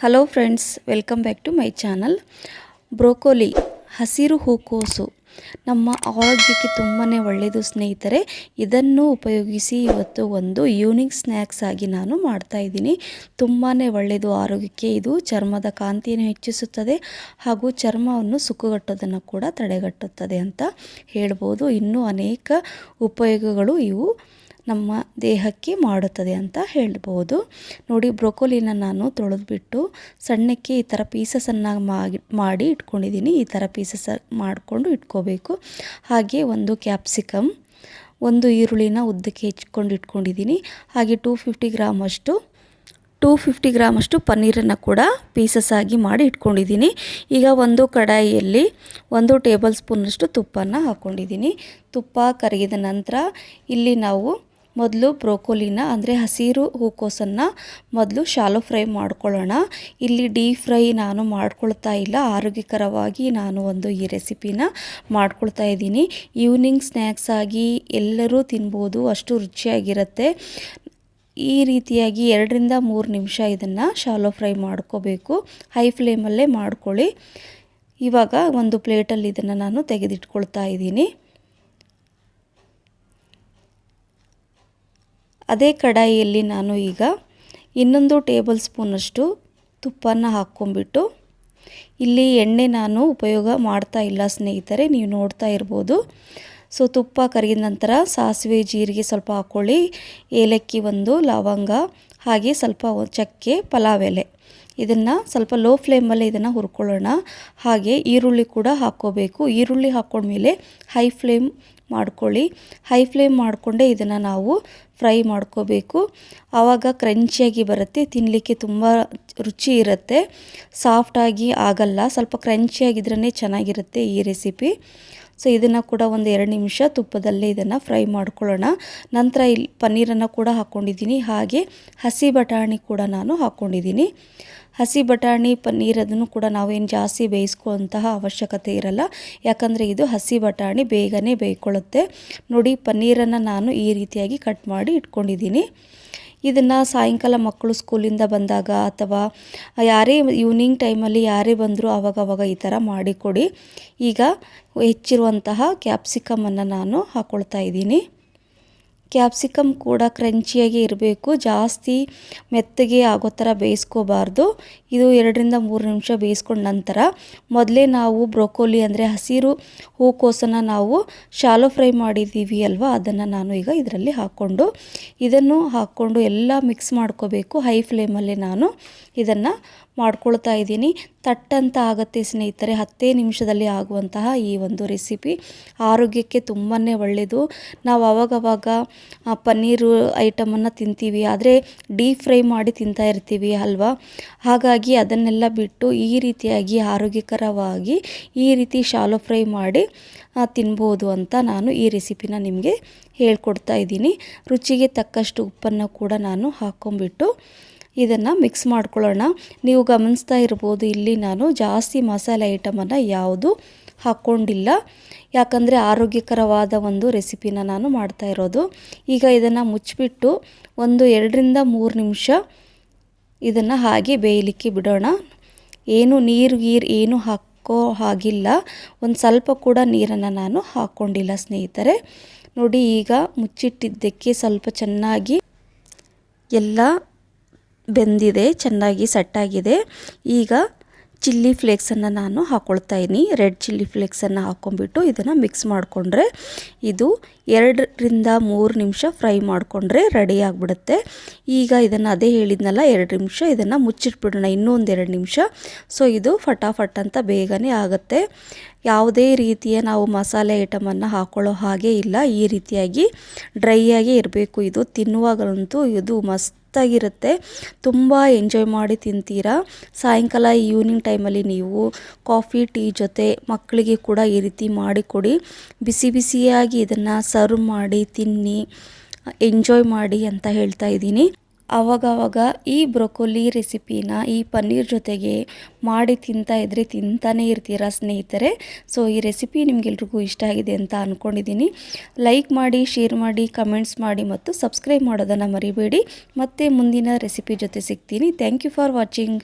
Hello friends, welcome back to my channel. Broccoli ಹಸಿರು ಹೂಕೋಸು ನಮ್ಮ ಆರೋಗ್ಯಕ್ಕೆ ತುಂಬಾ ಒಳ್ಳೆಯದು ಸ್ನೇಹಿತರೆ. ಇದನ್ನು ಉಪಯೋಗಿಸಿ ಇವತ್ತು ಒಂದು ಈವ್ನಿಂಗ್ ಸ್ನ್ಯಾಕ್ಸ್ ಆಗಿ ನಾನು ಮಾಡ್ತಾಯಿದ್ದೀನಿ. ತುಂಬಾ ಒಳ್ಳೆಯದು ಆರೋಗ್ಯಕ್ಕೆ. ಇದು ಚರ್ಮದ ಕಾಂತಿಯನ್ನು ಹೆಚ್ಚಿಸುತ್ತದೆ ಹಾಗೂ ಚರ್ಮವನ್ನು ಸುಕ್ಕುಗಟ್ಟೋದನ್ನು ಕೂಡ ತಡೆಗಟ್ಟುತ್ತದೆ ಅಂತ ಹೇಳ್ಬೋದು. ಇನ್ನೂ ಅನೇಕ ಉಪಯೋಗಗಳು ಇವು ನಮ್ಮ ದೇಹಕ್ಕೆ ಮಾಡುತ್ತದೆ ಅಂತ ಹೇಳ್ಬೋದು. ನೋಡಿ, ಬ್ರೊಕೋಲಿನ ನಾನು ತೊಳೆದ್ಬಿಟ್ಟು ಸಣ್ಣಕ್ಕೆ ಈ ಥರ ಪೀಸಸನ್ನು ಮಾಡಿ ಇಟ್ಕೊಂಡಿದ್ದೀನಿ. ಈ ಥರ ಪೀಸಸ್ ಮಾಡಿಕೊಂಡು ಇಟ್ಕೋಬೇಕು. ಹಾಗೆ ಒಂದು ಕ್ಯಾಪ್ಸಿಕಮ್, ಒಂದು ಈರುಳ್ಳಿನ ಉದ್ದಕ್ಕೆ ಹೆಚ್ಚಿಕೊಂಡು ಇಟ್ಕೊಂಡಿದ್ದೀನಿ. ಹಾಗೆ 250 ಗ್ರಾಮ್ ಅಷ್ಟು ಪನ್ನೀರನ್ನು ಕೂಡ ಪೀಸಸ್ ಆಗಿ ಮಾಡಿ ಇಟ್ಕೊಂಡಿದ್ದೀನಿ. ಈಗ ಒಂದು ಕಡಾಯಿಯಲ್ಲಿ 1 ಟೇಬಲ್ ಸ್ಪೂನಷ್ಟು ತುಪ್ಪನ ಹಾಕ್ಕೊಂಡಿದ್ದೀನಿ. ತುಪ್ಪ ಕರಗಿದ ನಂತರ ಇಲ್ಲಿ ನಾವು ಮೊದಲು ಬ್ರೋಕೋಲಿನ ಅಂದರೆ ಹಸಿರು ಹೂಕೋಸನ್ನು ಮೊದಲು ಶಾಲೋ ಫ್ರೈ ಮಾಡ್ಕೊಳ್ಳೋಣ. ಇಲ್ಲಿ ಡೀಪ್ ಫ್ರೈ ನಾನು ಮಾಡ್ಕೊಳ್ತಾ ಇಲ್ಲ. ಆರೋಗ್ಯಕರವಾಗಿ ನಾನು ಈ ರೆಸಿಪಿನ ಮಾಡ್ಕೊಳ್ತಾ ಇದ್ದೀನಿ. ಈವ್ನಿಂಗ್ ಸ್ನ್ಯಾಕ್ಸ್ ಆಗಿ ಎಲ್ಲರೂ ತಿನ್ಬೋದು, ಅಷ್ಟು ರುಚಿಯಾಗಿರುತ್ತೆ. ಈ ರೀತಿಯಾಗಿ 2 ರಿಂದ 3 ನಿಮಿಷ ಇದನ್ನು ಶಾಲೋ ಫ್ರೈ ಮಾಡ್ಕೋಬೇಕು. ಹೈ ಫ್ಲೇಮಲ್ಲೇ ಮಾಡ್ಕೊಳ್ಳಿ. ಇವಾಗ ಒಂದು ಪ್ಲೇಟಲ್ಲಿ ಇದನ್ನು ನಾನು ತೆಗೆದಿಟ್ಕೊಳ್ತಾ ಇದ್ದೀನಿ. ಅದೇ ಕಡಾಯಿಯಲ್ಲಿ ನಾನು ಈಗ ಇನ್ನೊಂದು ಟೇಬಲ್ ಸ್ಪೂನಷ್ಟು ತುಪ್ಪನ ಹಾಕ್ಕೊಂಬಿಟ್ಟು, ಇಲ್ಲಿ ಎಣ್ಣೆ ನಾನು ಉಪಯೋಗ ಮಾಡ್ತಾ ಇಲ್ಲ ಸ್ನೇಹಿತರೆ, ನೀವು ನೋಡ್ತಾ ಇರ್ಬೋದು. ಸೊ ತುಪ್ಪ ಕರಗಿದ ನಂತರ ಸಾಸಿವೆ, ಜೀರಿಗೆ ಸ್ವಲ್ಪ ಹಾಕ್ಕೊಳ್ಳಿ, ಏಲಕ್ಕಿ 1, ಲವಂಗ, ಹಾಗೆ ಸ್ವಲ್ಪ ಚಕ್ಕೆ, ಪಲಾವ್ ಎಲೆ. ಇದನ್ನು ಸ್ವಲ್ಪ ಲೋ ಫ್ಲೇಮಲ್ಲೇ ಇದನ್ನು ಹುರ್ಕೊಳ್ಳೋಣ. ಹಾಗೆ ಈರುಳ್ಳಿ ಕೂಡ ಹಾಕ್ಕೋಬೇಕು. ಈರುಳ್ಳಿ ಹಾಕ್ಕೊಂಡ್ಮೇಲೆ ಹೈ ಫ್ಲೇಮ್ ಮಾಡ್ಕೊಳ್ಳಿ. ಹೈ ಫ್ಲೇಮ್ ಮಾಡಿಕೊಂಡೇ ಇದನ್ನು ನಾವು ಫ್ರೈ ಮಾಡ್ಕೋಬೇಕು. ಆವಾಗ ಕ್ರಂಚಿಯಾಗಿ ಬರುತ್ತೆ, ತಿನ್ನಲಿಕ್ಕೆ ತುಂಬ ರುಚಿ ಇರುತ್ತೆ, ಸಾಫ್ಟಾಗಿ ಆಗಲ್ಲ. ಸ್ವಲ್ಪ ಕ್ರಂಚಿಯಾಗಿದ್ರೇ ಚೆನ್ನಾಗಿರುತ್ತೆ ಈ ರೆಸಿಪಿ. ಸೊ ಇದನ್ನು ಕೂಡ ಒಂದು 2 ನಿಮಿಷ ತುಪ್ಪದಲ್ಲೇ ಇದನ್ನು ಫ್ರೈ ಮಾಡ್ಕೊಳ್ಳೋಣ. ನಂತರ ಇಲ್ಲಿ ಪನ್ನೀರನ್ನು ಕೂಡ ಹಾಕ್ಕೊಂಡಿದ್ದೀನಿ. ಹಾಗೆ ಹಸಿ ಬಟಾಣಿ ಕೂಡ ನಾನು ಹಾಕ್ಕೊಂಡಿದ್ದೀನಿ. ಹಸಿ ಬಟಾಣಿ ಪನ್ನೀರ್ ಅದನ್ನು ಕೂಡ ನಾವೇನು ಜಾಸ್ತಿ ಬೇಯಿಸ್ಕೊಳ್ಳುವಂತಹ ಅವಶ್ಯಕತೆ ಇರಲ್ಲ, ಯಾಕಂದರೆ ಇದು ಹಸಿ ಬಟಾಣಿ ಬೇಗನೆ ಬೇಯ್ಕೊಳ್ಳುತ್ತೆ. ನೋಡಿ, ಪನ್ನೀರನ್ನು ನಾನು ಈ ರೀತಿಯಾಗಿ ಕಟ್ ಮಾಡಿ ಇಟ್ಕೊಂಡಿದ್ದೀನಿ. ಇದನ್ನು ಸಾಯಂಕಾಲ ಮಕ್ಕಳು ಸ್ಕೂಲಿಂದ ಬಂದಾಗ ಅಥವಾ ಯಾರೇ ಈವ್ನಿಂಗ್ ಟೈಮಲ್ಲಿ ಯಾರೇ ಬಂದರೂ ಆವಾಗವಾಗ ಈ ಥರ ಮಾಡಿಕೊಡಿ. ಈಗ ಹೆಚ್ಚಿರುವಂತಹ ಕ್ಯಾಪ್ಸಿಕಮನ್ನು ನಾನು ಹಾಕ್ಕೊಳ್ತಾ ಇದ್ದೀನಿ. ಕ್ಯಾಪ್ಸಿಕಮ್ ಕೂಡ ಕ್ರಂಚಿಯಾಗಿ ಇರಬೇಕು, ಜಾಸ್ತಿ ಮೆತ್ತಗೆ ಆಗೋ ಥರ ಬೇಯಿಸ್ಕೋಬಾರ್ದು. ಇದು 2 ರಿಂದ 3 ನಿಮಿಷ ಬೇಯಿಸ್ಕೊಂಡ ನಂತರ ಮೊದಲೇ ನಾವು ಬ್ರೊಕೋಲಿ ಅಂದರೆ ಹಸಿರು ಹೂಕೋಸನ್ನು ನಾವು ಶಾಲೋ ಫ್ರೈ ಮಾಡಿದ್ದೀವಿ ಅಲ್ವಾ, ಅದನ್ನು ನಾನು ಈಗ ಇದರಲ್ಲಿ ಇದನ್ನು ಹಾಕ್ಕೊಂಡು ಎಲ್ಲ ಮಿಕ್ಸ್ ಮಾಡ್ಕೋಬೇಕು. ಹೈ ಫ್ಲೇಮಲ್ಲೇ ನಾನು ಇದನ್ನು ಮಾಡ್ಕೊಳ್ತಾ ಇದ್ದೀನಿ. ತಟ್ಟಂತ ಆಗುತ್ತೆ ಸ್ನೇಹಿತರೆ. 10 ನಿಮಿಷದಲ್ಲಿ ಆಗುವಂತಹ ಈ ಒಂದು ರೆಸಿಪಿ ಆರೋಗ್ಯಕ್ಕೆ ತುಂಬಾ ಒಳ್ಳೆಯದು. ನಾವು ಆವಾಗವಾಗ ಪನ್ನೀರು ಐಟಮನ್ನು ತಿಂತೀವಿ, ಆದರೆ ಡೀಪ್ ಫ್ರೈ ಮಾಡಿ ತಿಂತಾ ಇರ್ತೀವಿ ಅಲ್ವಾ. ಹಾಗಾಗಿ ಅದನ್ನೆಲ್ಲ ಬಿಟ್ಟು ಈ ರೀತಿಯಾಗಿ ಆರೋಗ್ಯಕರವಾಗಿ ಈ ರೀತಿ ಶಾಲೋ ಫ್ರೈ ಮಾಡಿ ತಿನ್ಬೋದು ಅಂತ ನಾನು ಈ ರೆಸಿಪಿನ ನಿಮಗೆ ಹೇಳ್ಕೊಡ್ತಾ ಇದ್ದೀನಿ. ರುಚಿಗೆ ತಕ್ಕಷ್ಟು ಉಪ್ಪನ್ನು ಕೂಡ ನಾನು ಹಾಕ್ಕೊಂಬಿಟ್ಟು ಇದನ್ನು ಮಿಕ್ಸ್ ಮಾಡ್ಕೊಳ್ಳೋಣ. ನೀವು ಗಮನಿಸ್ತಾ ಇರ್ಬೋದು, ಇಲ್ಲಿ ನಾನು ಜಾಸ್ತಿ ಮಸಾಲೆ ಐಟಮನ್ನು ಯಾವುದು ಹಾಕ್ಕೊಂಡಿಲ್ಲ, ಯಾಕಂದರೆ ಆರೋಗ್ಯಕರವಾದ ಒಂದು ರೆಸಿಪಿನ ನಾನು ಮಾಡ್ತಾ ಇರೋದು. ಈಗ ಇದನ್ನು ಮುಚ್ಚಿಬಿಟ್ಟು ಒಂದು 2 ರಿಂದ 3 ನಿಮಿಷ ಇದನ್ನು ಹಾಗೆ ಬೇಯಲಿಕ್ಕೆ ಬಿಡೋಣ. ಏನು ನೀರು ಏನು ಹಾಕೋ ಹಾಗಿಲ್ಲ, ಒಂದು ಸ್ವಲ್ಪ ಕೂಡ ನೀರನ್ನು ನಾನು ಹಾಕ್ಕೊಂಡಿಲ್ಲ ಸ್ನೇಹಿತರೆ. ನೋಡಿ, ಈಗ ಮುಚ್ಚಿಟ್ಟಿದ್ದಕ್ಕೆ ಸ್ವಲ್ಪ ಚೆನ್ನಾಗಿ ಎಲ್ಲ ಬೆಂದಿದೆ, ಚೆನ್ನಾಗಿ ಸೆಟ್ಟಾಗಿದೆ. ಈಗ ಚಿಲ್ಲಿ ಫ್ಲೇಕ್ಸನ್ನು ನಾನು ಹಾಕ್ಕೊಳ್ತಾ ಇದ್ದೀನಿ. ರೆಡ್ ಚಿಲ್ಲಿ ಫ್ಲೇಕ್ಸನ್ನು ಹಾಕ್ಕೊಂಬಿಟ್ಟು ಇದನ್ನು ಮಿಕ್ಸ್ ಮಾಡಿಕೊಂಡ್ರೆ ಇದು 2 ರಿಂದ 3 ನಿಮಿಷ ಫ್ರೈ ಮಾಡಿಕೊಂಡ್ರೆ ರೆಡಿ ಆಗಿಬಿಡುತ್ತೆ. ಈಗ ಇದನ್ನು ಅದೇ ಹೇಳಿದ್ನಲ್ಲ, 2 ನಿಮಿಷ ಇದನ್ನು ಮುಚ್ಚಿಟ್ಬಿಡೋಣ, ಇನ್ನೂ ಒಂದು 2 ನಿಮಿಷ. ಸೊ ಇದು ಫಟಾಫಟ್ ಅಂತ ಬೇಗನೆ ಆಗುತ್ತೆ. ಯಾವುದೇ ರೀತಿಯ ನಾವು ಮಸಾಲೆ ಐಟಮನ್ನು ಹಾಕ್ಕೊಳ್ಳೋ ಹಾಗೆ ಇಲ್ಲ. ಈ ರೀತಿಯಾಗಿ ಡ್ರೈ ಆಗಿ ಇರಬೇಕು. ಇದು ತಿನ್ನುವಾಗಲಂತೂ ಇದು ಮಸ್ತಾಗಿರುತ್ತೆ, ತುಂಬ ಎಂಜಾಯ್ ಮಾಡಿ ತಿಂತೀರಾ. ಸಾಯಂಕಾಲ ಈವ್ನಿಂಗ್ ಟೈಮಲ್ಲಿ ನೀವು ಕಾಫಿ ಟೀ ಜೊತೆ ಮಕ್ಕಳಿಗೆ ಕೂಡ ಈ ರೀತಿ ಮಾಡಿಕೊಡಿ. ಬಿಸಿ ಬಿಸಿಯಾಗಿ ಇದನ್ನು ಸರ್ವ್ ಮಾಡಿ ತಿನ್ನಿ, ಎಂಜಾಯ್ ಮಾಡಿ ಅಂತ ಹೇಳ್ತಾ ಇದ್ದೀನಿ. ಆವಾಗವಾಗ ಈ ಬ್ರೊಕೋಲಿ ರೆಸಿಪಿನ ಈ ಪನ್ನೀರ್ ಜೊತೆಗೆ ಮಾಡಿ ತಿಂತಾ ಇದ್ದರೆ ತಿಂತಾನೇ ಇರ್ತೀರಾ ಸ್ನೇಹಿತರೆ. ಸೊ ಈ ರೆಸಿಪಿ ನಿಮಗೆಲ್ರಿಗೂ ಇಷ್ಟ ಆಗಿದೆ ಅಂತ ಅಂದ್ಕೊಂಡಿದ್ದೀನಿ. ಲೈಕ್ ಮಾಡಿ, ಶೇರ್ ಮಾಡಿ, ಕಮೆಂಟ್ಸ್ ಮಾಡಿ ಮತ್ತು ಸಬ್ಸ್ಕ್ರೈಬ್ ಮಾಡೋದನ್ನು ಮರಿಬೇಡಿ. ಮತ್ತೆ ಮುಂದಿನ ರೆಸಿಪಿ ಜೊತೆ ಸಿಗ್ತೀನಿ. Thank you for watching.